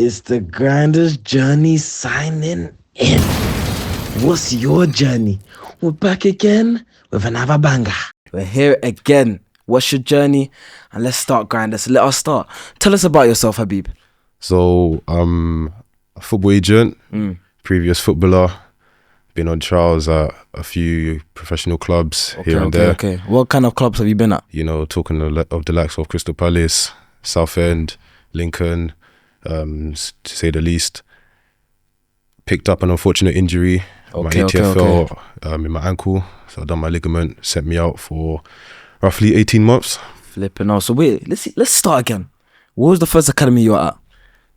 It's the Grinder's Journey signing in. What's your journey? We're back again with another banger. We're here again. What's your journey? And let's start, Grinders. Let us start. Tell us about yourself, Habeeb. So I'm a football agent, previous footballer, been on trials at a few professional clubs here and there. Okay. What kind of clubs have you been at? You know, talking of the likes of Crystal Palace, Southend, Lincoln, to say the least. Picked up an unfortunate injury, my ATFL in my ankle. So I done my ligament, sent me out for roughly 18 months. Flipping out. So wait, let's start again. What was the first academy you were at?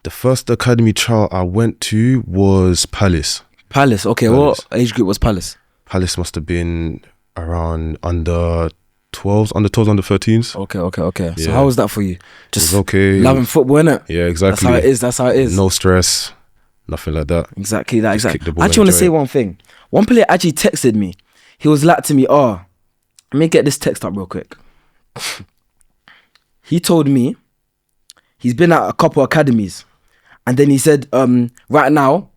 The first academy trial I went to was Palace. Palace, okay. Palace. What age group was Palace? Palace must have been around under 12s, under 13s. Okay. Yeah. So how was that for you? Just okay. loving football, innit? Yeah, exactly. That's how it is. No stress, nothing like that. Exactly that. Just kick the ball, I actually want to enjoy say it. one thing. One player actually texted me. He was like to me, let me get this text up real quick. He told me he's been at a couple academies. And then he said, right now,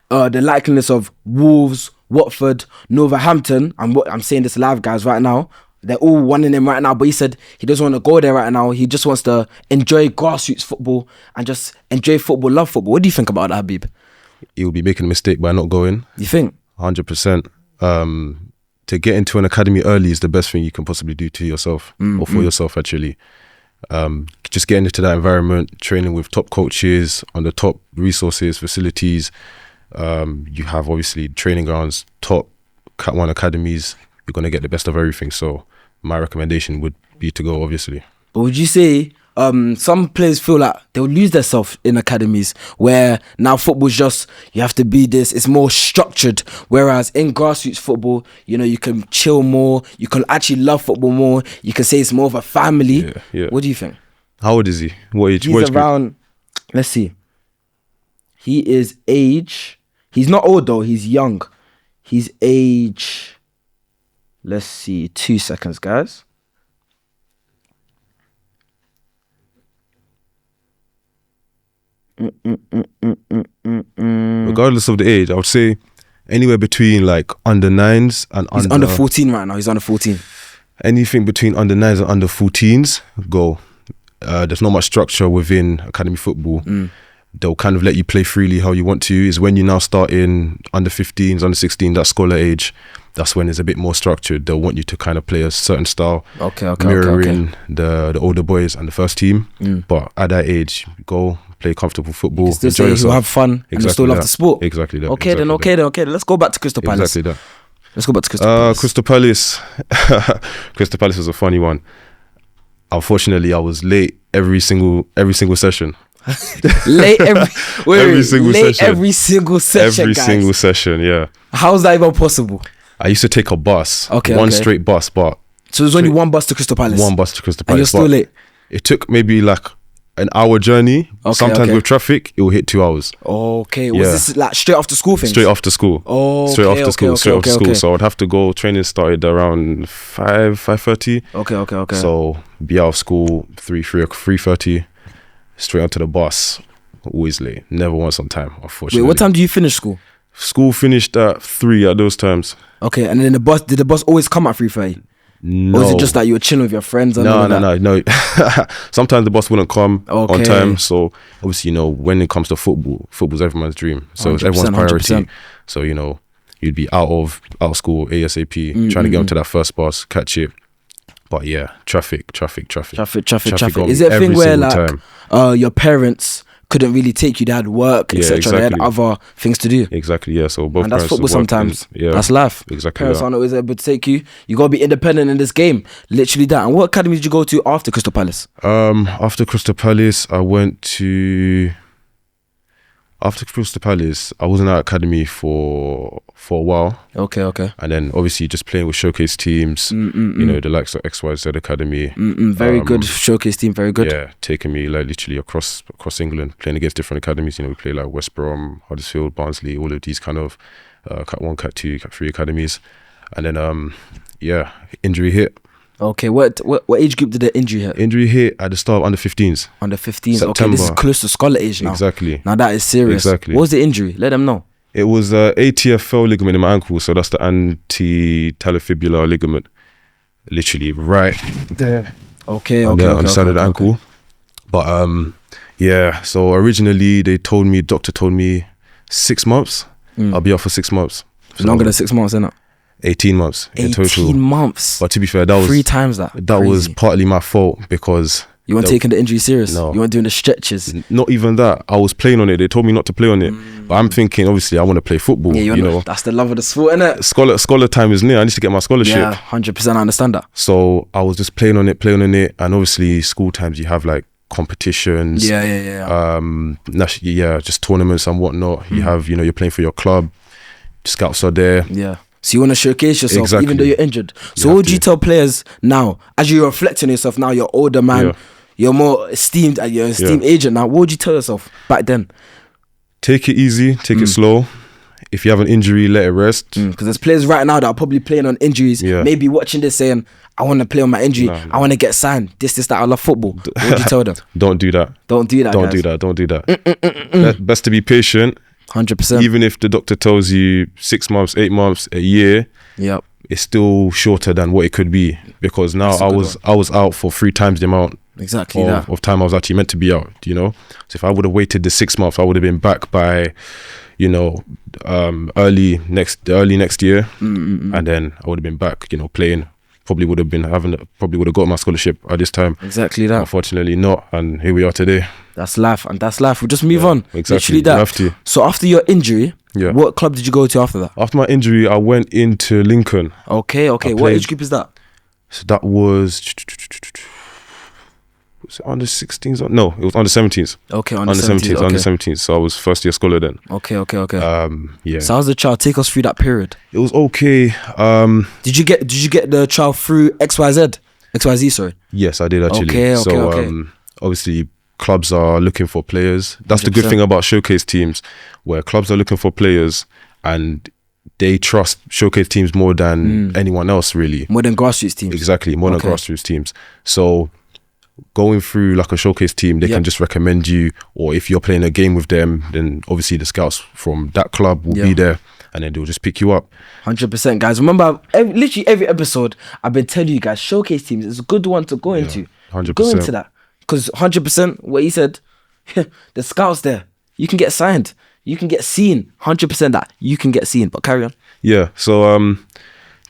the likeliness of Wolves, Watford, Wolverhampton, and what I'm saying this live, guys, right now, they're all wanting him right now. But he said he doesn't want to go there right now. He just wants to enjoy grassroots football and just enjoy football, love football. What do you think about that, Habeeb? You'll be making a mistake by not going. You think? 100%. To get into an academy early is the best thing you can possibly do to yourself or for yourself, actually. Just getting into that environment, training with top coaches on the top resources, facilities. You have obviously training grounds, top Cat 1 academies. You're going to get the best of everything. So my recommendation would be to go, obviously. But would you say some players feel like they'll lose themselves in academies where now football's just, you have to be this, it's more structured. Whereas in grassroots football, you know, you can chill more, you can actually love football more, you can say it's more of a family. Yeah. What do you think? How old is he? What age? He's around, let's see. He's not old though, he's young. He's age, let's see, 2 seconds, guys. Regardless of the age, I would say anywhere between like under 9s and He's under 14 right now. He's under 14. Anything between under 9s and under 14s, go. There's not much structure within academy football. They'll kind of let you play freely how you want to. Is when you now start in under 15s, under 16, that scholar age. That's when it's a bit more structured. They'll want you to kind of play a certain style, mirroring the older boys and the first team. But at that age, go play comfortable football, enjoy yourself. You'll have fun and you'll still love the sport. Exactly that. Okay, then. Let's go back to Crystal Palace. Exactly that. Let's go back to Crystal Palace. Crystal Palace. Crystal Palace was a funny one. Unfortunately, I was late every single session. Every single session, yeah. How's that even possible? I used to take a bus, straight bus, but so there's only one bus to Crystal Palace. One bus to Crystal Palace, and you're still late. It took maybe like an hour journey. Sometimes with traffic, it will hit 2 hours. Okay, was this like straight after school things? Straight after school. Straight after school. So I'd have to go. Training started around 5:30. Okay. So be out of school 3:30. Straight onto the bus. Always late. Never once on time, unfortunately. Wait, what time do you finish school? School finished at 3 at those times. Okay, and then did the bus always come at 3:30? No. Or was it just that you were chilling with your friends? And No. Sometimes the bus wouldn't come on time. So obviously, you know, when it comes to football's everyone's dream. So it's everyone's priority. 100%. So, you know, you'd be out of school ASAP, trying to get onto that first bus, catch it. But yeah, traffic. Is it a thing where like your parents couldn't really take you? They had work, etc. Exactly. They had other things to do. Exactly, yeah. So both and that's parents football sometimes. That's life. Exactly. Parents aren't always able to take you. You gotta be independent in this game. Literally that. And what academy did you go to after Crystal Palace? After Crystal Palace, I went to. After Crystal Palace, I was in that academy for a while. Okay. And then obviously just playing with showcase teams, you know, the likes of XYZ Academy. Very good showcase team, very good. Yeah, taking me like literally across England, playing against different academies. You know, we play like West Brom, Huddersfield, Barnsley, all of these kind of Cat 1, Cat 2, Cat 3 academies. And then, injury hit. Okay, what age group did the injury hit? Injury hit at the start of under 15s. Under 15s. September. Okay, this is close to scholar age now. Exactly. Now that is serious. Exactly. What was the injury? Let them know. It was ATFL ligament in my ankle, so that's the anti-talofibular ligament, literally right there. Okay, on the side of the ankle. But yeah. So originally doctor told me 6 months. I'll be out for 6 months. So Longer than 6 months, innit? 18 months in total. 18 months. But to be fair, that was 3 times that. That Crazy. was partly my fault because you weren't taking the injury serious. No. You weren't doing the stretches. Not even that. I was playing on it. They told me not to play on it. But I'm thinking, obviously, I want to play football. Yeah, you know. That's the love of the sport, innit? Scholar time is near. I need to get my scholarship. Yeah, 100%. I understand that. So I was just playing on it. And obviously, school times, you have like competitions. Yeah. Just tournaments and whatnot. You have, you're playing for your club. Scouts are there. Yeah. So you want to showcase yourself Exactly. even though you're injured. So what would you tell players now, as you reflect on yourself now, you're older, man, you're more esteemed, you're an esteemed agent now, what would you tell yourself back then? Take it easy, take it slow. If you have an injury, let it rest. Because there's players right now that are probably playing on injuries, maybe watching this saying, I want to play on my injury, I want to get signed, this, that, I love football. What would you tell them? Don't do that. Don't do that, Don't do that. Best to be patient. 100%. Even if the doctor tells you 6 months, 8 months, a year, it's still shorter than what it could be, because now I was out for 3 times the amount of time I was actually meant to be out. So if I would have waited the 6 months, I would have been back by early next year, and then I would have been back playing. Probably would have got my scholarship at this time. Exactly that. Unfortunately not, and here we are today. That's life, and that's life. We'll just move on. Exactly. Literally that. You have to. So after your injury, what club did you go to after that? After my injury, I went into Lincoln. Okay. What age group is that? So that was it under 16s? No, it was under 17s. Okay, under 17s. Okay. Under 17s. So I was first year scholar then. Okay. Yeah. So how's the trial? Take us through that period. It was okay. Did you get the trial through XYZ? Sorry. Yes, I did actually. Okay. Obviously, clubs are looking for players. That's 100%. The good thing about showcase teams, where clubs are looking for players and they trust showcase teams more than anyone else, really. More than grassroots teams. Exactly, more than grassroots teams. So going through like a showcase team, they can just recommend you, or if you're playing a game with them, then obviously the scouts from that club will be there, and then they'll just pick you up. 100%, guys. Remember, literally every episode I've been telling you guys, showcase teams is a good one to go into. 100%. Go into that, because 100% what he said, the scouts there, you can get signed, you can get seen. 100% that you can get seen. But carry on. Yeah. So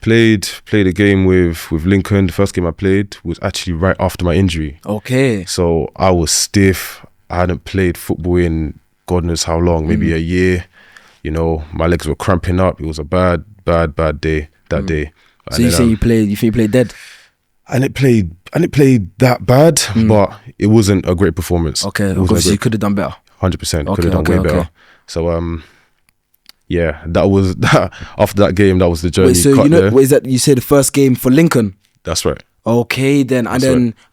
played a game with Lincoln. The first game I played was actually right after my injury. Okay. So I was stiff. I hadn't played football in God knows how long, maybe a year. My legs were cramping up. It was a bad day that day. So you think you played dead? I didn't play that bad, but it wasn't a great performance. Okay, because you could have done better. 100%, could have done way better. So that was that. After that game, that was the journey. Wait, so what is that? You said the first game for Lincoln. That's right. Okay, then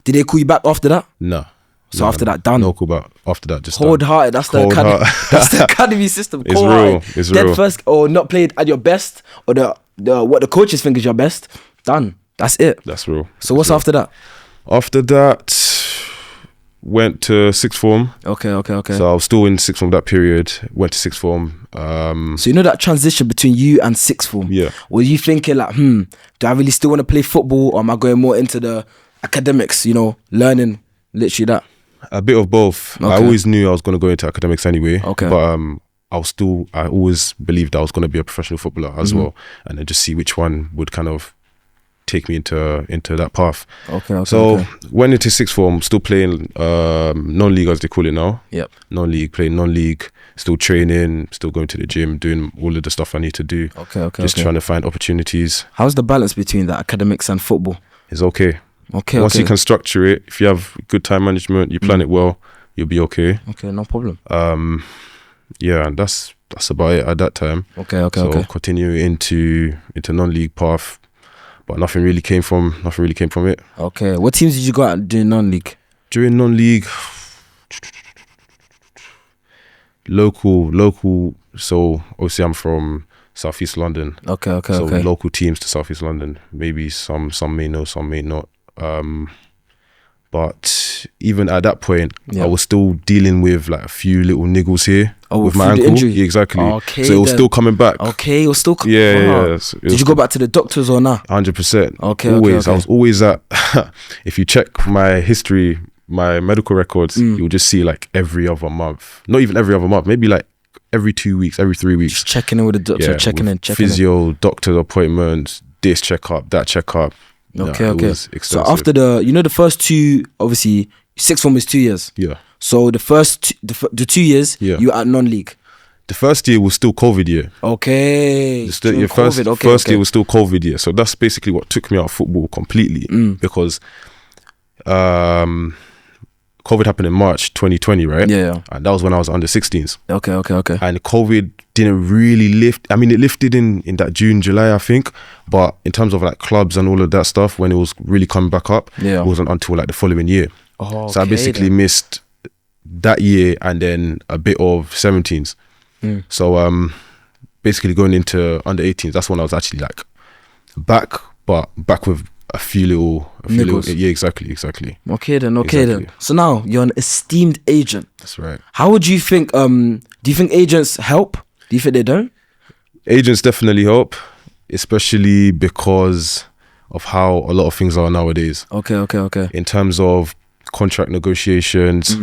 did they call you back after that? No. So after that, done. No call back. After that, just cold-hearted. That's the academy. That's the academy system. It's real. It's real. First, or not played at your best, or the what the coaches think is your best. Done. That's it. That's real. So what's after that? After that, went to sixth form. Okay. So I was still in sixth form that period. Went to sixth form. So that transition between you and sixth form. Yeah. Were you thinking like, do I really still want to play football, or am I going more into the academics? Learning, literally that. A bit of both. Okay. I always knew I was going to go into academics anyway. Okay. But I always believed I was going to be a professional footballer as well, and then just see which one would kind of take me into that path. Okay. So went into sixth form, still playing non-league as they call it now. Yep. Playing non-league, still training, still going to the gym, doing all of the stuff I need to do. Okay. Just trying to find opportunities. How's the balance between the academics and football? It's okay. Okay. Once you can structure it, if you have good time management, you plan it well, you'll be okay. Okay, no problem. Yeah, and that's about it at that time. Okay. So continue into non-league path, but nothing really came from it. Okay. What teams did you go out during non-league? During non-league, local. So obviously I'm from Southeast London. Okay. So local teams to Southeast London. Maybe some may know, some may not. But even at that point, I was still dealing with like a few little niggles here with my ankle. Yeah, exactly. Okay, so it was still coming back. Okay, it was still Yeah. Did you go back to the doctors or not? 100%. Okay. Always. I was always at. If you check my history, my medical records, you'll just see like every other month. Not even every other month. Maybe like every 2 weeks, every 3 weeks. Just checking in with the doctor, checking in. Physio, doctor's appointments, this checkup, that checkup. Okay. It was extensive. So after the first two, obviously, sixth form is 2 years. Yeah. So the first, the 2 years, you were at non-league. The first year was still COVID year. Okay. Your first year was still COVID year. So that's basically what took me out of football completely because COVID happened in March 2020, right? Yeah. And that was when I was under 16s. Okay. And COVID didn't really lift. I mean, it lifted in that June, July, I think. But in terms of like clubs and all of that stuff, when it was really coming back up, it wasn't until like the following year. Oh, so I basically missed that year and then a bit of 17s. So basically going into under 18s, that's when I was actually like back with a few little, yeah, exactly. Okay then. So now you're an esteemed agent. That's right. How would you think? Do you think agents help? Do you think they don't? Agents definitely help, especially because of how a lot of things are nowadays. Okay. In terms of contract negotiations,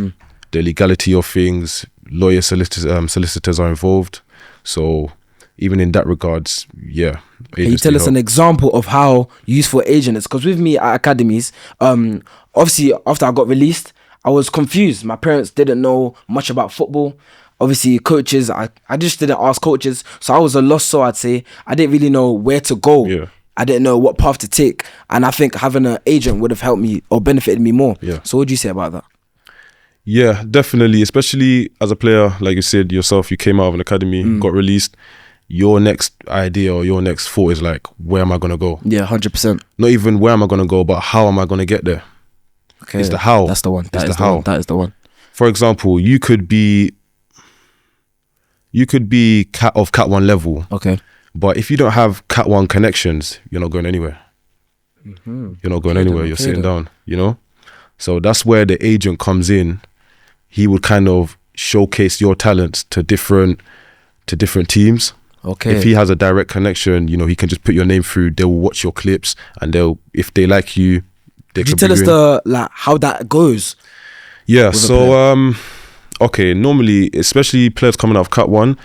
the legality of things, lawyers, solicitors are involved. So even in that regards, yeah. Can you tell us an example of how useful agent is? Because with me at academies, obviously after I got released, I was confused. My parents didn't know much about football. Obviously coaches, I just didn't ask coaches. So I was a lost soul, I'd say. I didn't really know where to go. Yeah. I didn't know what path to take. And I think having an agent would have helped me or benefited me more. Yeah. So what do you say about that? Yeah, definitely. Especially as a player, like you said yourself, you came out of an academy, got released. Your next idea or your next thought is like, where am I going to go? Yeah, 100%. Not even where am I going to go, but how am I going to get there? Okay. It's the how. That's the one. That is the one. For example, you could be Cat 1 level. Okay. But if you don't have Cat 1 connections, you're not going anywhere. You're not going anywhere. You're sitting down, you know? So that's where the agent comes in. He would kind of showcase your talents to different teams. Okay. If he has a direct connection, you know, he can just put your name through. They will watch your clips, and if they like you, they Could you tell us how that goes? Yeah. So okay, normally, especially players coming out of Cat 1,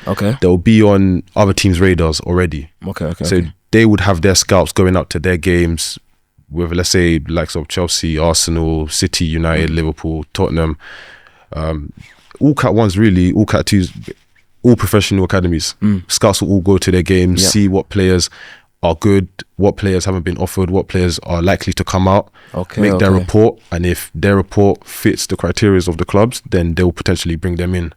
they'll be on other teams' radars already. Okay. So they would have their scouts going out to their games with, let's say, likes of Chelsea, Arsenal, City, United, Liverpool, Tottenham. All Cat 1s really, all Cat 2s, all professional academies. Scouts will all go to their games, see what players are good, what players haven't been offered, what players are likely to come out, make their report, and if their report fits the criteria of the clubs, then they'll potentially bring them in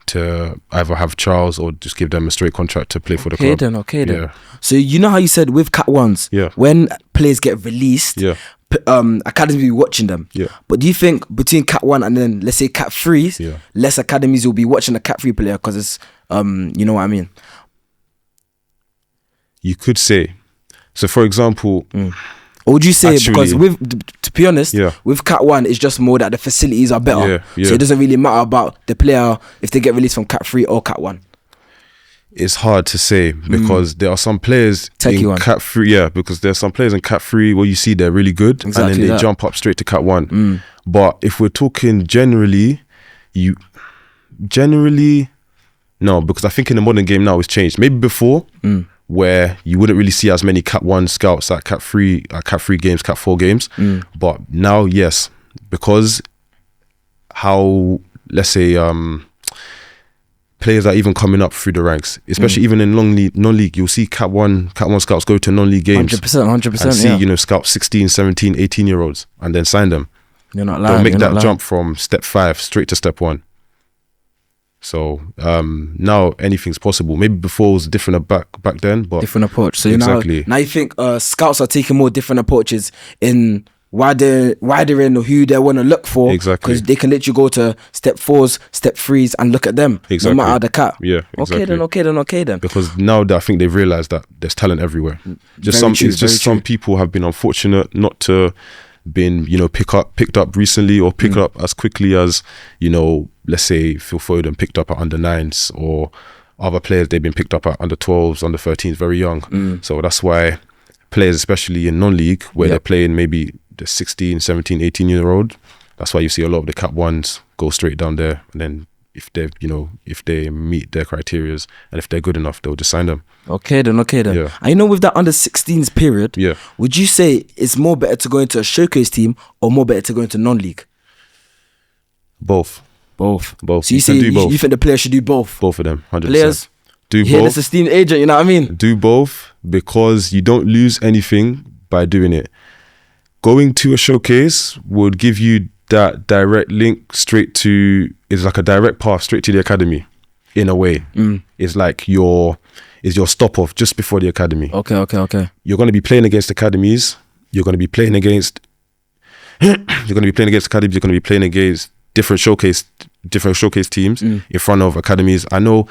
to either have trials or just give them a straight contract to play for the club. Okay then. So you know how you said with Cat 1s, when players get released, academies will be watching them. Yeah. But do you think between Cat 1 and then let's say Cat 3s, less academies will be watching a Cat 3 player because it's you know what I mean? You could say. So for example, or would you say, because to be honest, with Cat 1 it's just more that the facilities are better. So it doesn't really matter about the player if they get released from Cat 3 or Cat 1. It's hard to say because there are some players in Cat 3, because there's some players in Cat 3 where you see they're really good and then they jump up straight to Cat 1. But if we're talking generally, no, because I think in the modern game now it's changed. Maybe before, where you wouldn't really see as many Cat 1 scouts at Cat 3 games, Cat 4 games. But now, yes, because how, let's say, players are even coming up through the ranks, especially even in non-league, you'll see Cat 1 scouts go to non-league games 100% and see, you know, scout 16, 17, 18-year-olds and then sign them. You're not lying. They'll make that jump from step 5 straight to step 1. So now anything's possible. Maybe before it was different back then, but different approach. So now you think scouts are taking more different approaches in why they're in or who they want to look for. Exactly. Because they can literally go to step 4s, step 3s and look at them. Exactly. No matter the cat. Yeah, exactly. Okay then. Because now that I think they've realised that there's talent everywhere. Some people have been unfortunate not to been, picked up recently or picked up as quickly as, let's say Phil Foden picked up at under 9s, or other players, they've been picked up at under 12s, under 13s, very young. So that's why players, especially in non-league, where they're playing maybe the 16, 17, 18-year-old, that's why you see a lot of the Cat 1s go straight down there. And then if they meet their criterias and if they're good enough, they'll just sign them. Okay then. Yeah. And with that under 16s period, would you say it's more better to go into a showcase team or more better to go into non-league? Both. So you can do both. You think the players should do both? Both of them, 100%. Players, do both. Hear this esteemed agent, you know what I mean? Do both, because you don't lose anything by doing it. Going to a showcase would give you that direct link it's like a direct path straight to the academy, in a way. It's like your stop off just before the academy. Okay. You're going to be playing against academies. You're going to be playing against academies. You're going to be playing against different showcase teams in front of academies. I know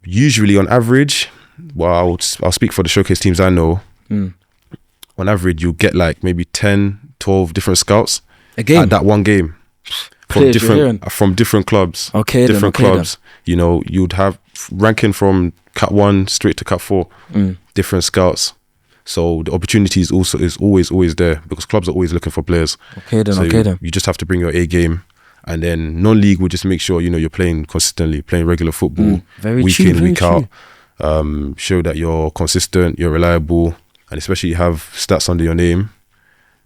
usually on average, well, I'll speak for the showcase teams I know. On average, you get like maybe 10, 12 different scouts at that one game from different clubs. Different clubs. You'd have ranking from Cat 1 straight to Cat 4, different scouts. So the opportunity is always there, because clubs are always looking for players. You just have to bring your A game, and then non-league will just make sure you're playing consistently, playing regular football, week in, week out. Show that you're consistent, you're reliable, and especially you have stats under your name,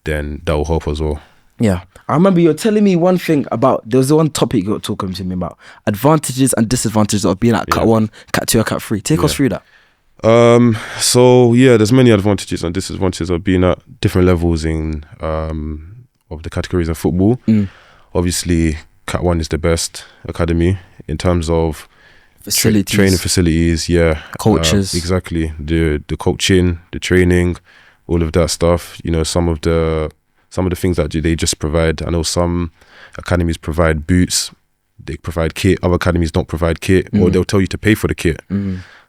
then that will help as well. Yeah, I remember you were telling me one thing about, there was one topic you were talking to me about, advantages and disadvantages of being at Cat 1, Cat 2 or Cat 3. Take us through that. So there's many advantages and disadvantages of being at different levels in of the categories in football. Obviously, Cat 1 is the best academy in terms of facilities, training facilities, coaches, exactly, the coaching, the training, all of that stuff. Some of the things that they just provide. I know some academies provide boots, they provide kit. Other academies don't provide kit, or they'll tell you to pay for the kit.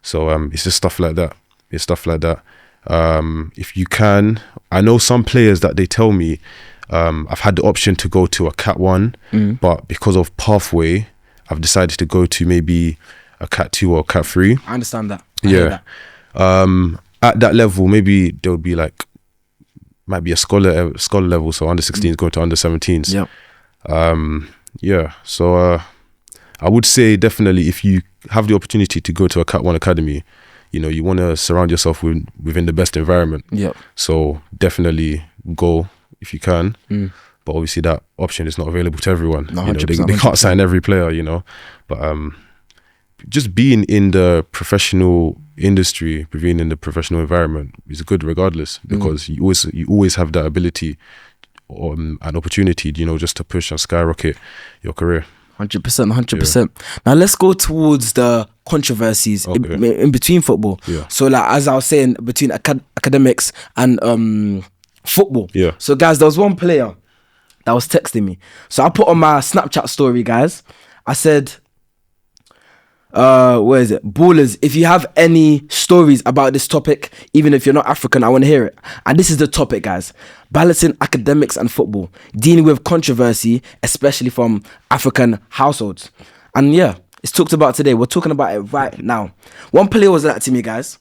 So it's just stuff like that. If you can, I know some players that they tell me, I've had the option to go to a Cat 1, but because of pathway, I've decided to go to maybe a Cat 2 or Cat 3. I understand that. At that level, maybe there would be might be a scholar level, so under 16s going to under 17s. So I would say definitely, if you have the opportunity to go to a Cat 1 academy, you want to surround yourself within the best environment. So definitely go if you can. But obviously that option is not available to everyone. No, they can't sign every player, but just being in the professional industry, being in the professional environment is good regardless, because you always have that ability or an opportunity, just to push and skyrocket your career. 100%. Now let's go towards the controversies in between football. So as I was saying, between academics and football. So guys, there was one player that was texting me. So I put on my Snapchat story, guys, I said, where is it? Ballers, if you have any stories about this topic, even if you're not African, I want to hear it. And this is the topic, guys: balancing academics and football, dealing with controversy, especially from African households. And it's talked about today. We're talking about it right now. One player was like to me, guys.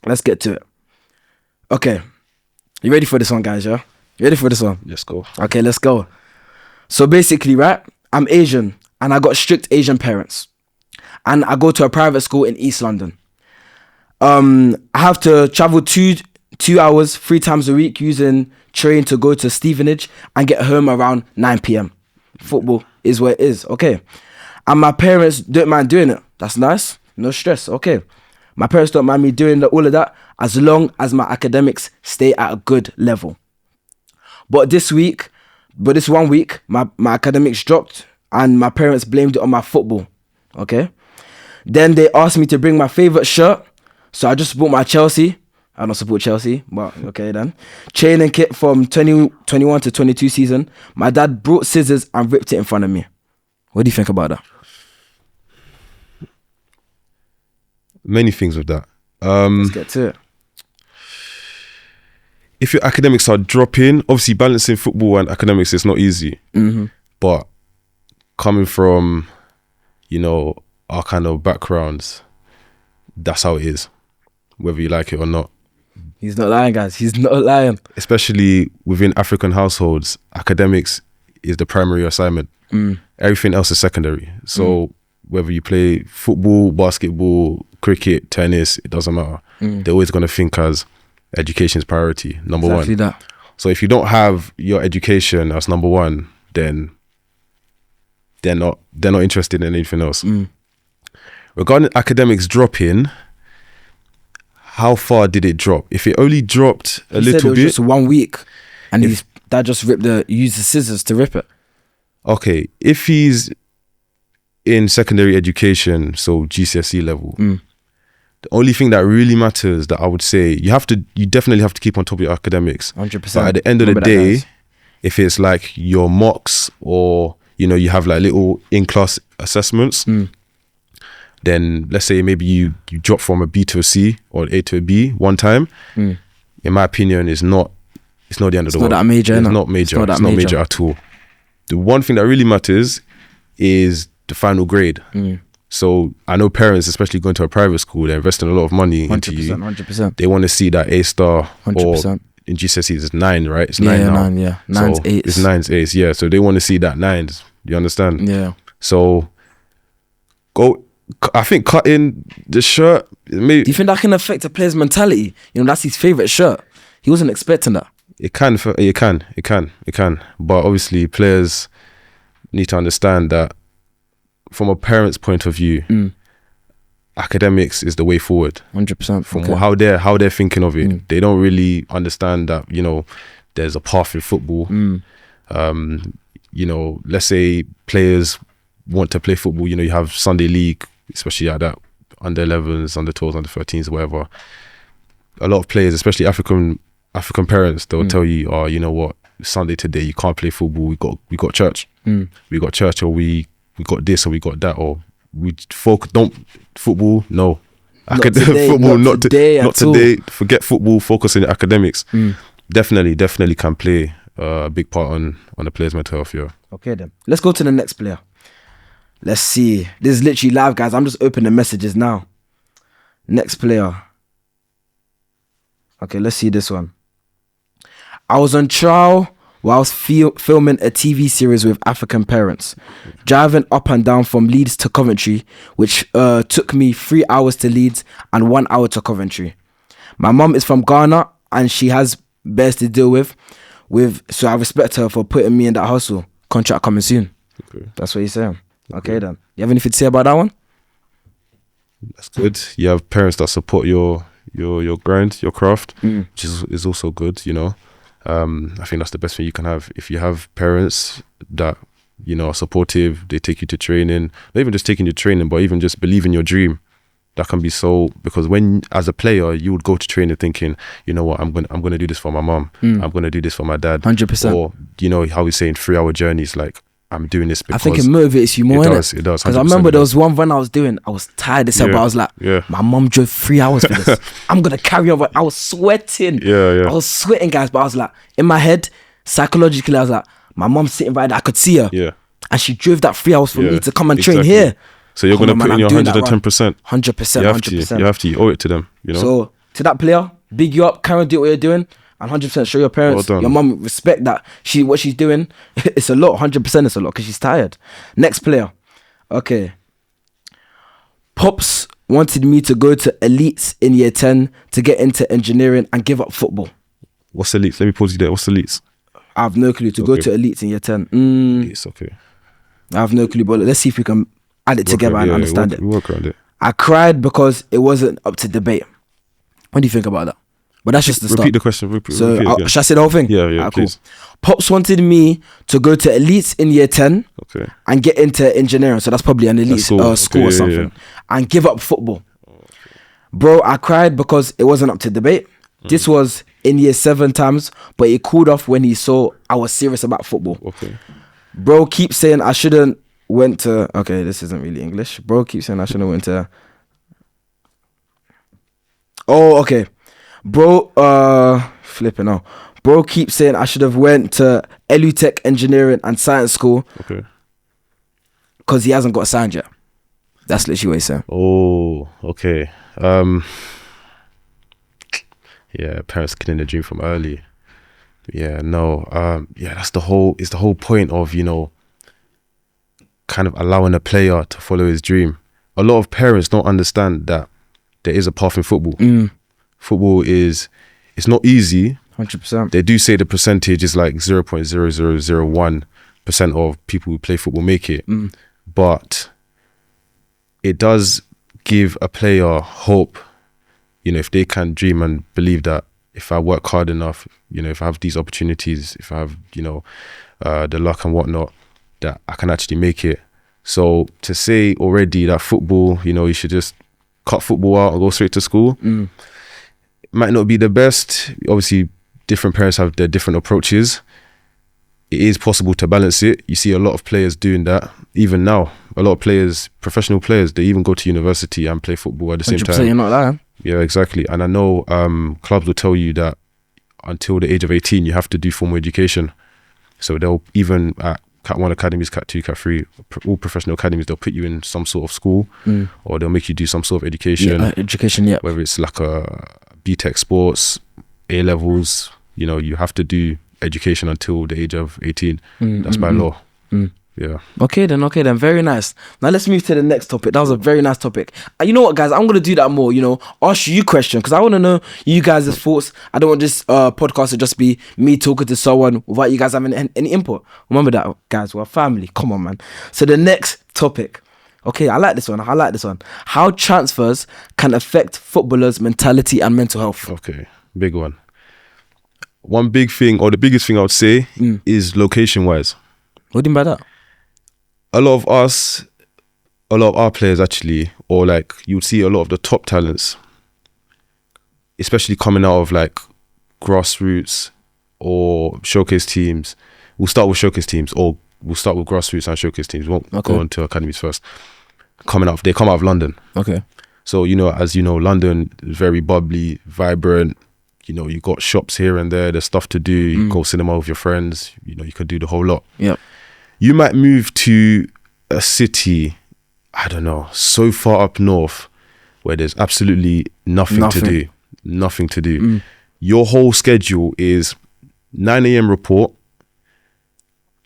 Let's get to it. Okay, you ready for this one, guys? Yeah, you ready for this one? Let's go. Okay, let's go. So basically, right, I'm Asian and I got strict Asian parents. And I go to a private school in East London. I have to travel two hours 3 times a week using train to go to Stevenage and get home around 9 p.m. Football is where it is, okay. And my parents don't mind doing it. That's nice, no stress, okay. My parents don't mind me doing all of that as long as my academics stay at a good level. But this 1 week, my academics dropped and my parents blamed it on my football, okay. Then they asked me to bring my favourite shirt. So I just bought my Chelsea. I don't support Chelsea, but okay then. Training kit from 2021 to 22 season. My dad brought scissors and ripped it in front of me. What do you think about that? Many things with that. Let's get to it. If your academics are dropping, obviously balancing football and academics is not easy. But coming from, you know, our kind of backgrounds, that's how it is, whether you like it or not. He's not lying, guys. He's not lying. Especially within African households, academics is the primary assignment. Everything else is secondary. So whether you play football, basketball, cricket, tennis, it doesn't matter. They're always going to think as education's priority, number Exactly one. that. So if you don't have your education as number one, then they're not interested in anything else. Regarding academics dropping, how far did it drop? If it only dropped a He said it little was bit, just 1 week, and his dad just used the scissors to rip it. okay. If he's in secondary education, so GCSE level, the only thing that really matters, that I would say, you definitely have to keep on top of your academics. 100%. But at the end of the Remember that, day, guys. if it's like your mocks or, you know, you have like little in-class assessments, then let's say maybe you drop from a B to a C or an A to a B one time, in my opinion, it's not the end of the world. Not that major, It's innit? not major. It's not that It's not major major. at all. The one thing that really matters is the final grade. So I know parents, especially going to a private school, they're investing a lot of money into 100%, you. 100%. They want to see that A star, or 100%. in GCSEs it's 9, right? It's Yeah, 9 now. 9, yeah. 9's, So 8's. It's 9's, 8's, yeah. So they want to see that 9's. You understand? Yeah. So I think cutting the shirt, maybe Do you think that can affect a player's mentality? You know, that's his favourite shirt. He wasn't expecting that. it can. But obviously, players need to understand that from a parent's point of view, academics is the way forward. 100%. From Okay. how they're thinking of it, they don't really understand that, you know, there's a path in football. You know, let's say players want to play football. You know, you have Sunday league, especially at that under 11s, under 12s, under 13s, whatever. A lot of players, especially African parents, they'll tell you, oh, you know what, Sunday today you can't play football. We got church. We got church, or we got this, or we got that, or we don't football. No, Not today, football. not today Not at all. today. Forget football. Focus on your academics. Definitely can play a big part on the player's mental health. Yeah. Okay then. Let's go to the next player. Let's see. This is literally live, guys. I'm just opening messages now. Next player. Okay, let's see this one. I was on trial whilst filming a TV series with African parents, driving up and down from Leeds to Coventry, which took me 3 hours to Leeds and 1 hour to Coventry. My mum is from Ghana and she has bears to deal with, so I respect her for putting me in that hustle. Contract coming soon. Okay. That's what he's saying. Okay then. You have anything to say about that one? That's good. You have parents that support your grind, your craft, which is also good, you know. I think that's the best thing you can have. If you have parents that, you know, are supportive, they take you to training, not even just taking you to training, but even just believe in your dream. That can be so, because when, as a player, you would go to training thinking, you know what, I'm gonna do this for my mom, I'm gonna do this for my dad. 100%. Or, you know, how we say in 3-hour journeys, like, I'm doing this because I think it motivates you more, it innit? does, Because I 100% remember it there does. was one run I was doing. I was tired as hell, Yeah, but I was like, yeah. my mum drove 3 hours for this. I'm going to carry on. I was sweating. Yeah. I was sweating, guys, but I was like, in my head, psychologically, I was like, my mum's sitting right there. I could see her. Yeah. And she drove that 3 hours for me to come and train exactly. here. So you're Come going to on, put man, in your I'm doing that 110%. 100%, You have to. 100%. You have to. You owe it to them, you know? So to that player, big you up, carry on, do what you're doing, and 100% show your parents, Well done. your mum respect that what she's doing. It's a lot, 100% it's a lot because she's tired. Next player, okay. Pops wanted me to go to elites in year 10 to get into engineering and give up football. What's elites? Let me pause you there. What's elites? I have no clue to go Okay. to elites in year 10. It's okay. I have no clue, but let's see if we can add it together and understand We work around it. I cried because it wasn't up to debate. What do you think about that? But that's just the start. Repeat the question. Repeat So it again. should I say the whole thing? Yeah, Alright, please. Pops wanted me to go to elites in year 10 Okay. and get into engineering. So that's probably an elite That's cool. school Okay, or yeah, something. And give up football. Bro, I cried because it wasn't up to debate. This was in year 7 times, but it cooled off when he saw I was serious about football. Okay. Bro keeps saying I shouldn't went to... Okay, this isn't really English. Bro keeps saying I shouldn't went to... Oh, okay. Bro, flipping out. Bro keeps saying I should have went to Elutech Engineering and Science School. Okay. Because he hasn't got signed yet. That's literally what he's saying. Oh, okay. Yeah, parents killing the dream from early. Yeah, no. Yeah, it's the whole point of, you know, kind of allowing a player to follow his dream. A lot of parents don't understand that there is a path in football. Football it's not easy. 100%. They do say the percentage is like 0.0001% of people who play football make it. But it does give a player hope, you know, if they can dream and believe that if I work hard enough, you know, if I have these opportunities, if I have, you know, the luck and whatnot, that I can actually make it. So to say already that football, you know, you should just cut football out and go straight to school, it might not be the best. Obviously, different parents have their different approaches. It is possible to balance it. You see a lot of players doing that. Even now, a lot of players, professional players, they even go to university and play football at the same time. 100%, you're not lying. Yeah, exactly. And I know clubs will tell you that until the age of 18, you have to do formal education. So they'll, even at Cat 1 academies, Cat 2, Cat 3, all professional academies, they'll put you in some sort of school or they'll make you do some sort of education. Education. Whether it's like a BTEC sports, A-levels, you know, you have to do education until the age of 18. That's by law. Yeah. Okay then. Very nice. Now let's move to the next topic. That was a very nice topic. And you know what, guys? I'm going to do that more, you know, ask you questions because I want to know you guys' thoughts. I don't want this podcast to just be me talking to someone without you guys having any input. Remember that, guys. We're family. Come on, man. So the next topic. Okay, I like this one. How transfers can affect footballers' mentality and mental health. Okay, big one. One big thing, or the biggest thing I would say, is location-wise. What do you mean by that? A lot of our players actually, or like you would see a lot of the top talents, especially coming out of like grassroots or showcase teams. We'll start with showcase teams, or we'll start with grassroots and showcase teams. We won't go on to academies first. They come out of London. Okay. So, you know, as you know, London is very bubbly, vibrant. You know, you got shops here and there. There's stuff to do. You go cinema with your friends. You know, you could do the whole lot. Yeah. You might move to a city, I don't know, so far up north where there's absolutely nothing to do. Your whole schedule is 9 a.m. report,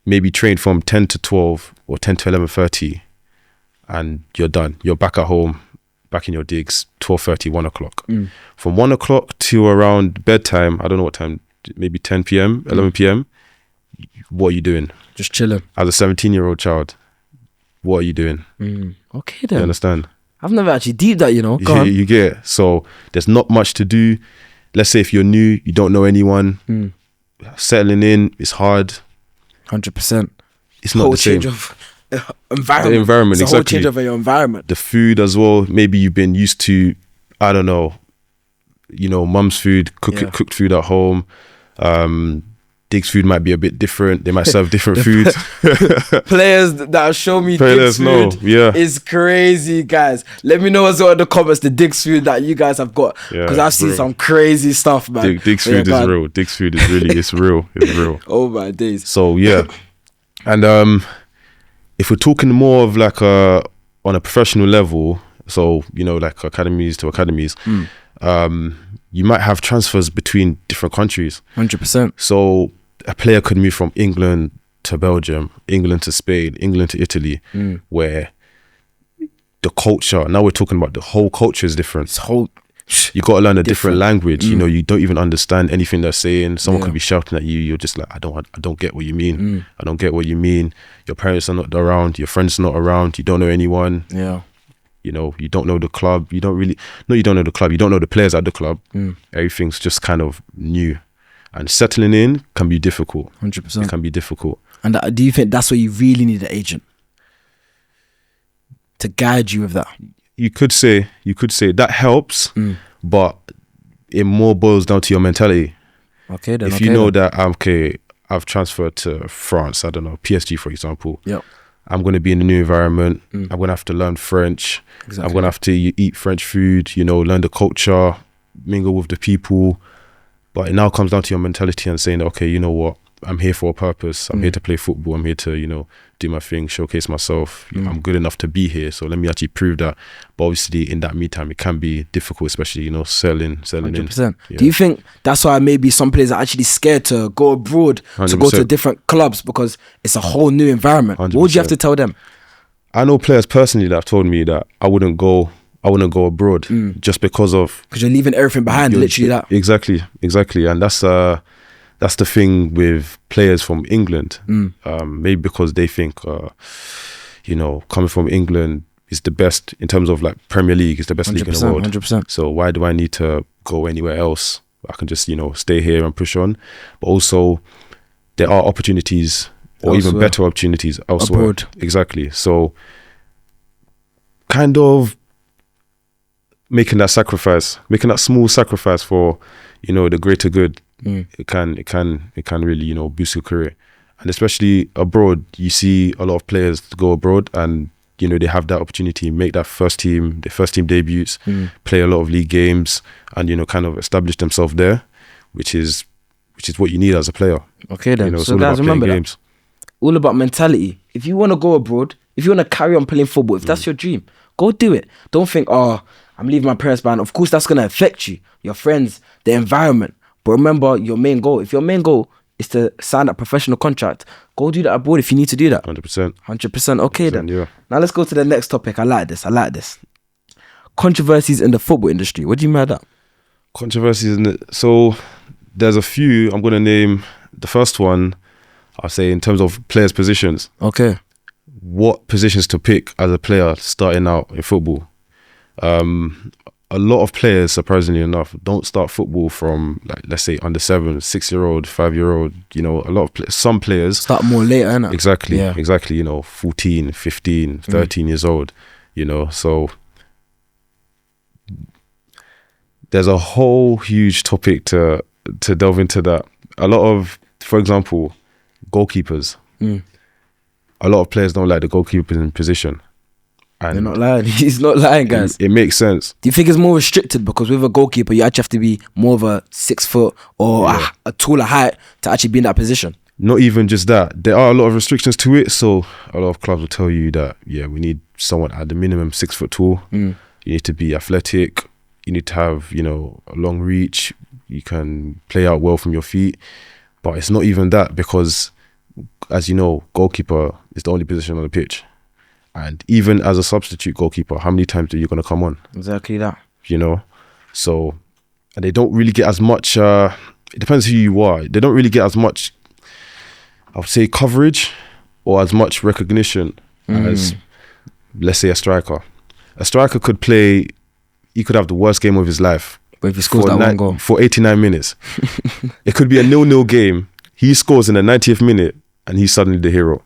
maybe train from 10 to 12 or 10 to 11:30, and you're done. You're back at home, back in your digs, 12:30, 1 o'clock. From 1 o'clock to around bedtime, I don't know what time, maybe 10 p.m., 11 p.m., what are you doing? Just chilling. As a 17-year-old child, what are you doing? Okay then. You understand? I've never actually deep that, you know. Go on. You get it. So there's not much to do. Let's say if you're new, you don't know anyone, settling in is hard. 100%. It's not the same. Change of environment. Environment, it's a whole exactly. change of your environment. The food as well. Maybe you've been used to, I don't know, you know, mum's food, cooked food at home. Dig's food might be a bit different. They might serve different food. Players that show me Dig's food is crazy, guys. Let me know as well in the comments the Dig's food that you guys have got, because I've seen some crazy stuff, man. Dig's food is real. Dig's food is really, it's real. Oh my days. So yeah, and if we're talking more of like on a professional level, so you know, like academies to academies, you might have transfers between different countries. 100%. So a player could move from England to Belgium, England to Spain, England to Italy, where the culture, now we're talking about the whole culture is different. You got to learn a different language. You know, you don't even understand anything they're saying. Someone could be shouting at you. You're just like, I don't get what you mean. I don't get what you mean. Your parents are not around. Your friends are not around. You don't know anyone. Yeah. You know, you don't know the club. You don't know the club. You don't know the players at the club. Everything's just kind of new. And settling in can be difficult. 100%. It can be difficult. And do you think that's where you really need an agent to guide you with that? You could say that helps, but it more boils down to your mentality. Okay, then. If you know that I've transferred to France, I don't know, PSG for example. Yeah. I'm going to be in a new environment. I'm going to have to learn French. Exactly. I'm going to have to eat French food, learn the culture, mingle with the people. But it now comes down to your mentality and saying, okay, you know what? I'm here for a purpose. I'm here to play football. I'm here to, do my thing, showcase myself. I'm good enough to be here. So let me actually prove that. But obviously in that meantime, it can be difficult, especially, selling 100%. in. Do you think that's why maybe some players are actually scared to go abroad, to go to 100%. different clubs, because it's a whole new environment? 100%. What would you have to tell them? I know players personally that have told me that I wouldn't go abroad just because you're leaving everything behind, literally that. Exactly. And that's the thing with players from England. Maybe because they think, coming from England is the best in terms of like Premier League, is the best league in the world. 100%. So why do I need to go anywhere else? I can just, stay here and push on. But also there are opportunities or even better opportunities elsewhere. Abroad. Exactly. So kind of making that small sacrifice for, the greater good. It can really, boost your career. And especially abroad, you see a lot of players go abroad and, they have that opportunity, make that first team debuts, play a lot of league games and, kind of establish themselves there, which is what you need as a player. Okay then. It's So all guys, about remember playing that. games. All about mentality. If you want to go abroad, if you want to carry on playing football, if that's your dream, go do it. Don't think, I'm leaving my parents behind. Of course, that's going to affect you, your friends, the environment. But remember your main goal. If your main goal is to sign that professional contract, go do that abroad if you need to do that. 100%. 100%. Okay then. Yeah. Now let's go to the next topic. I like this. Controversies in the football industry. What do you mean by that? Controversies in it. So there's a few. I'm going to name the first one. I'll say in terms of players' positions. Okay. What positions to pick as a player starting out in football? A lot of players, surprisingly enough, don't start football from, like, let's say under 7, 6-year-old, 5-year-old. Some players Start more later, innit? Exactly. Yeah. 14, 15, 13 years old. So there's a whole huge topic to delve into that. A lot of, for example, goalkeepers. A lot of players don't like the goalkeepers in position. And They're not lying. He's not lying, guys. It makes sense. Do you think it's more restricted because with a goalkeeper you actually have to be more of a 6 foot or a taller height to actually be in that position? Not even just that. There are a lot of restrictions to it. So a lot of clubs will tell you that, we need someone at the minimum 6 foot tall. You need to be athletic. You need to have, a long reach. You can play out well from your feet. But it's not even that, because, as you know, goalkeeper is the only position on the pitch. And even as a substitute goalkeeper, how many times are you going to come on? Exactly that. So, and they don't really get as much, it depends who you are. They don't really get as much, I would say, coverage or as much recognition as, let's say, a striker. A striker could play, he could have the worst game of his life. But if he scores that one goal. For 89 minutes. It could be a 0-0 game. He scores in the 90th minute and he's suddenly the hero.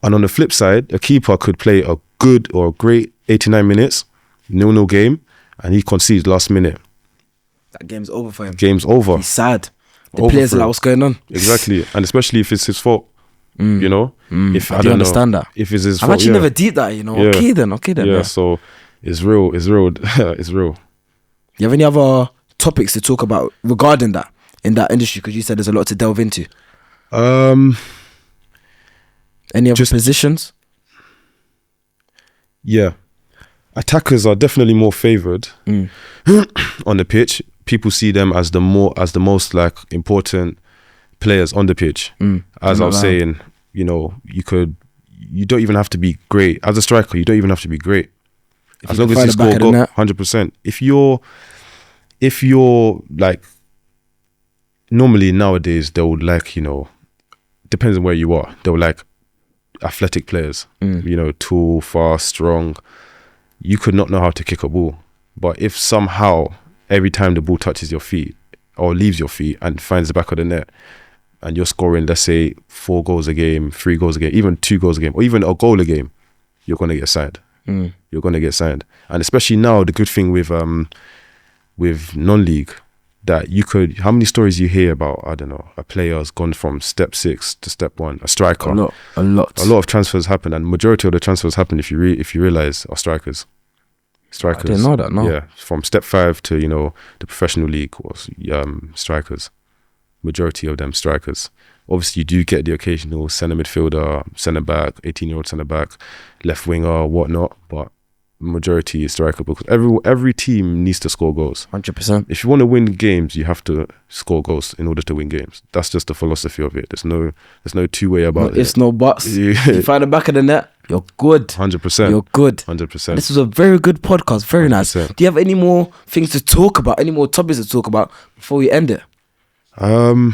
And on the flip side, a keeper could play a good or a great 89 minutes, 0-0 game, and he concedes last minute. That game's over for him. Game's over. He's sad. The players are like, what's going on? Exactly. And especially if it's his fault, If I don't understand that. If it's his I've fault, actually never deep that, Yeah. Okay then. Yeah, so it's real. It's real. You have any other topics to talk about regarding that in that industry? Because you said there's a lot to delve into. Any other positions? Yeah. Attackers are definitely more favoured on the pitch. People see them as the most like important players on the pitch. As I was saying, you don't even have to be great. As a striker, you don't even have to be great. As long as you score a goal, 100%. If you're like, normally nowadays they would like, depends on where you are, they would like athletic players, tall, fast, strong. You could not know how to kick a ball. But if somehow every time the ball touches your feet or leaves your feet and finds the back of the net and you're scoring, let's say 4 goals a game, 3 goals a game, even 2 goals a game, or even a goal a game, you're going to get signed. You're going to get signed. And especially now, the good thing with non-league that you could, how many stories you hear about, I don't know, a player has gone from step 6 to step 1, a striker. A lot of transfers happen, and majority of the transfers happen, if you realize, are strikers. I didn't know that, no. Yeah, from step 5 to, the professional league was strikers. Majority of them strikers. Obviously, you do get the occasional centre midfielder, centre back, 18-year-old centre back, left winger, whatnot, but majority is striker, because every team needs to score goals. 100%. If you want to win games, you have to score goals in order to win games. That's just the philosophy of it. There's no two-way about it. It's no buts. You find the back of the net, you're good. 100%. You're good. 100%. This was a very good podcast. Very 100%. Nice. Do you have any more things to talk about? Any more topics to talk about before we end it? God,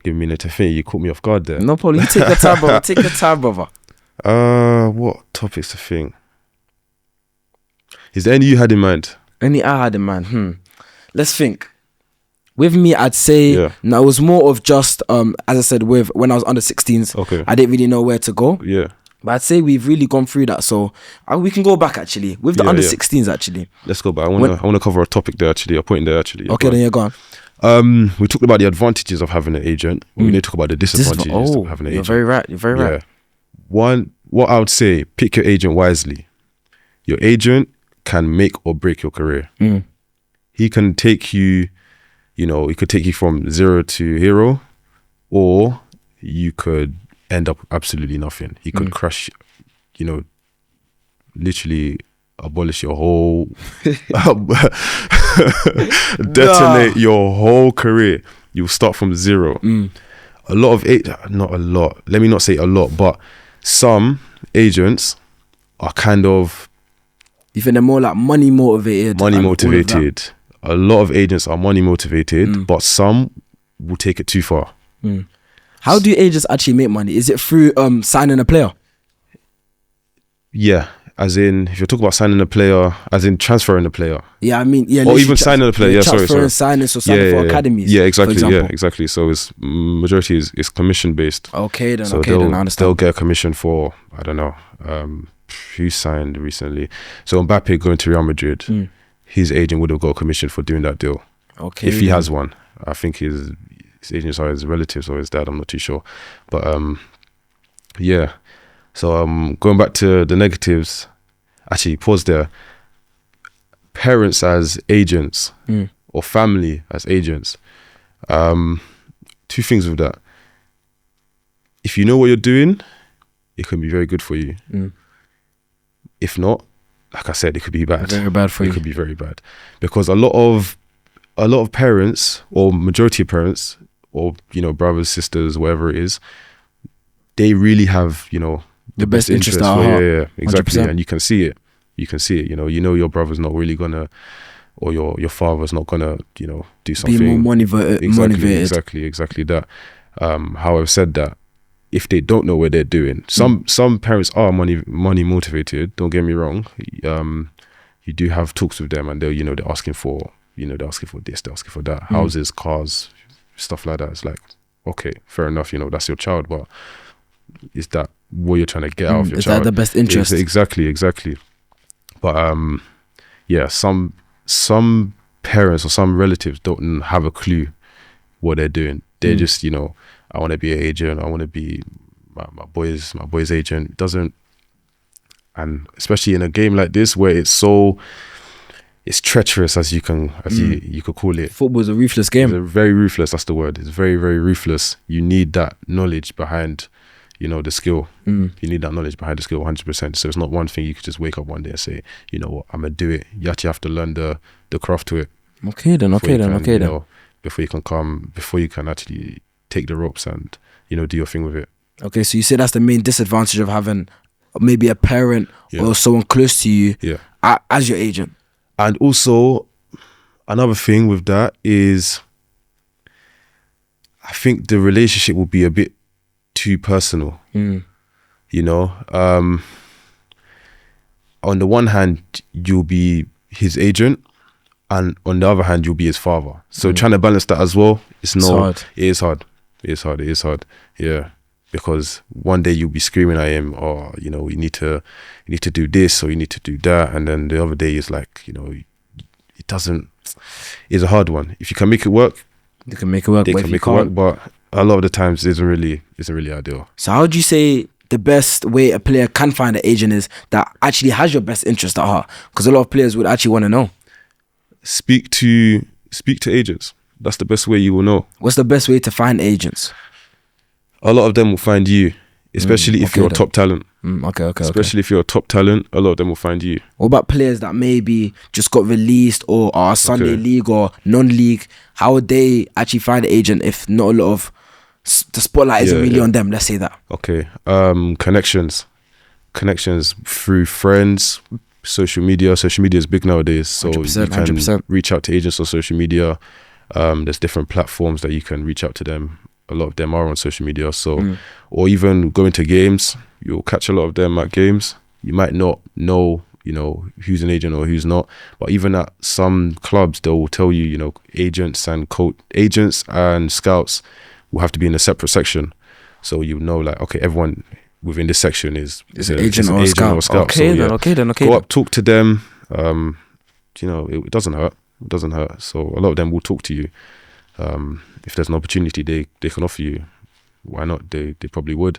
give me a minute to think. You caught me off guard there. No problem. You take your time, brother. Take your time, brother. What topics to think? Is there any you had in mind? Any I had in mind? Let's think. With me, I'd say no, it was more of just as I said, when I was under 16s, okay, I didn't really know where to go. Yeah. But I'd say we've really gone through that, so we can go back actually with the under 16s actually. Let's go back. I want to cover a topic there actually, a point there actually. Okay, then you're gone. We talked about the advantages of having an agent. We need to talk about the disadvantages of having an agent. You're very right. You're very right. One, what I would say, pick your agent wisely. Your agent can make or break your career. He can take you, he could take you from 0 to hero, or you could end up absolutely nothing. He could crush, literally abolish your whole, detonate your whole career. You'll start from 0. A lot of, not a lot, let me not say a lot, but some agents are kind of, you think they're more like money motivated? A lot of agents are money motivated, but some will take it too far. How do agents actually make money? Is it through signing a player? Yeah, as in, if you're talking about signing a player, as in transferring a player. Yeah, I mean, yeah. Or even signing a player, sorry. Signing, so signing for academies. Yeah, exactly, exactly. So it's majority is commission based. Okay, then, so then I understand. They'll get a commission for, I don't know, who signed recently. So Mbappe going to Real Madrid, his agent would have got a commission for doing that deal. Okay. If he has one. I think his agents are his relatives or his dad, I'm not too sure. But yeah. So going back to the negatives, actually pause there. Parents as agents or family as agents. Two things with that. If you know what you're doing, it can be very good for you. If not, like I said, it could be bad. Very bad for you. It could be very bad. Because a lot of parents, or majority of parents, or brothers, sisters, whatever it is, they really have, the best interest at heart. Yeah, exactly. 100%. And you can see it. Your brother's not really gonna, or your father's not gonna, do something. Be more motivated. Exactly that. However, said that, if they don't know what they're doing, some parents are money motivated. Don't get me wrong. You do have talks with them, and they're asking for, they're asking for this, they're asking for that, houses, cars, stuff like that. It's like, okay, fair enough. That's your child, but is that what you're trying to get out of your child? Is that the best interest? Exactly. But yeah, some parents or some relatives don't have a clue what they're doing. They're just, I want to be an agent. I want to be my boy's agent. It doesn't, and especially in a game like this where it's treacherous, as you could call it. Football's a ruthless game. It's very ruthless. That's the word. It's very, very ruthless. You need that knowledge behind, the skill. You need that knowledge behind the skill 100%. So it's not one thing you could just wake up one day and say, you know what, I'm gonna do it. You actually have to learn the craft to it. Okay then. Before you can actually take the ropes and do your thing with it. Okay, so you say that's the main disadvantage of having maybe a parent or someone close to you as your agent. And also, another thing with that is, I think the relationship will be a bit too personal. On the one hand, you'll be his agent, and on the other hand, you'll be his father. So trying to balance that as well, it is hard. Yeah. Because one day you'll be screaming at him, or you need to do this, or you need to do that, and then the other day is like, it's a hard one. If you can make it work, They can make it work. they but can if you make it work, can't- but a lot of the times it isn't really ideal. So how would you say the best way a player can find an agent is that actually has your best interest at heart? Because a lot of players would actually want to know. Speak to agents. That's the best way you will know. What's the best way to find agents? A lot of them will find you, especially if okay you're a then. top talent. Okay. Especially if you're a top talent, a lot of them will find you. What about players that maybe just got released or are Sunday Okay. league or non-league? How would they actually find an agent if not a lot of the spotlight isn't Yeah, really yeah. on them? Let's say that. Okay. Connections through friends, social media. Social media is big nowadays, so 100%, you can 100%. reach out to agents on social media. There's different platforms that you can reach out to them. A lot of them are on social media, so or even going to games, you'll catch a lot of them at games. You might not know, who's an agent or who's not, but even at some clubs, they will tell you, agents and scouts will have to be in a separate section, so like, okay, everyone within this section is an agent or a scout. Okay then. Go up, talk to them. It doesn't hurt. It doesn't hurt. So a lot of them will talk to you. If there's an opportunity they can offer you, why not? They probably would.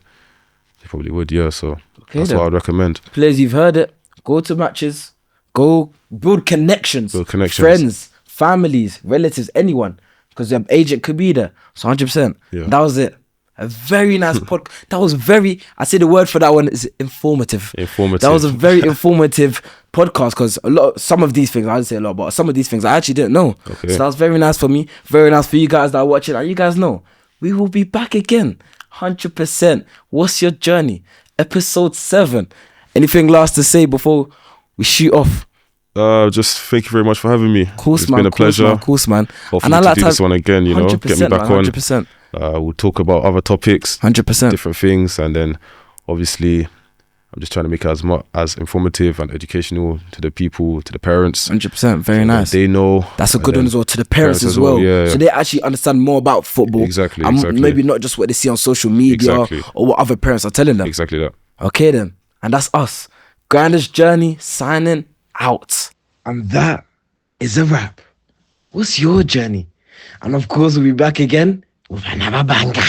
Yeah. So that's then. what I'd recommend. Players, you've heard it. Go to matches. Go build connections. Friends, families, relatives, anyone. Because your agent could be there. So 100%. Yeah. That was it. A very nice podcast. That was I say the word for that one is informative. That was a very informative podcast because some of these things, I didn't say a lot, but some of these things I actually didn't know. Okay. So that was very nice for me. Very nice for you guys that are watching. And you guys know, we will be back again. 100%. What's your journey? Episode 7. Anything last to say before we shoot off? Just thank you very much for having me. It's Man, been a pleasure. Of course, man. Hopefully to do this one again, 100%, get me back man, on. 100%. We'll talk about other topics, 100%. different things, and then obviously I'm just trying to make it as informative and educational to the people, to the parents. 100%. Very so nice. that they know. That's a good and one as well, to the parents as well. Yeah. So they actually understand more about football. Exactly. And maybe not just what they see on social media or what other parents are telling them. Exactly that. Okay then. And that's us. Grinders Journey signing out. And that is a wrap. What's your journey? And of course, we'll be back again with another banger.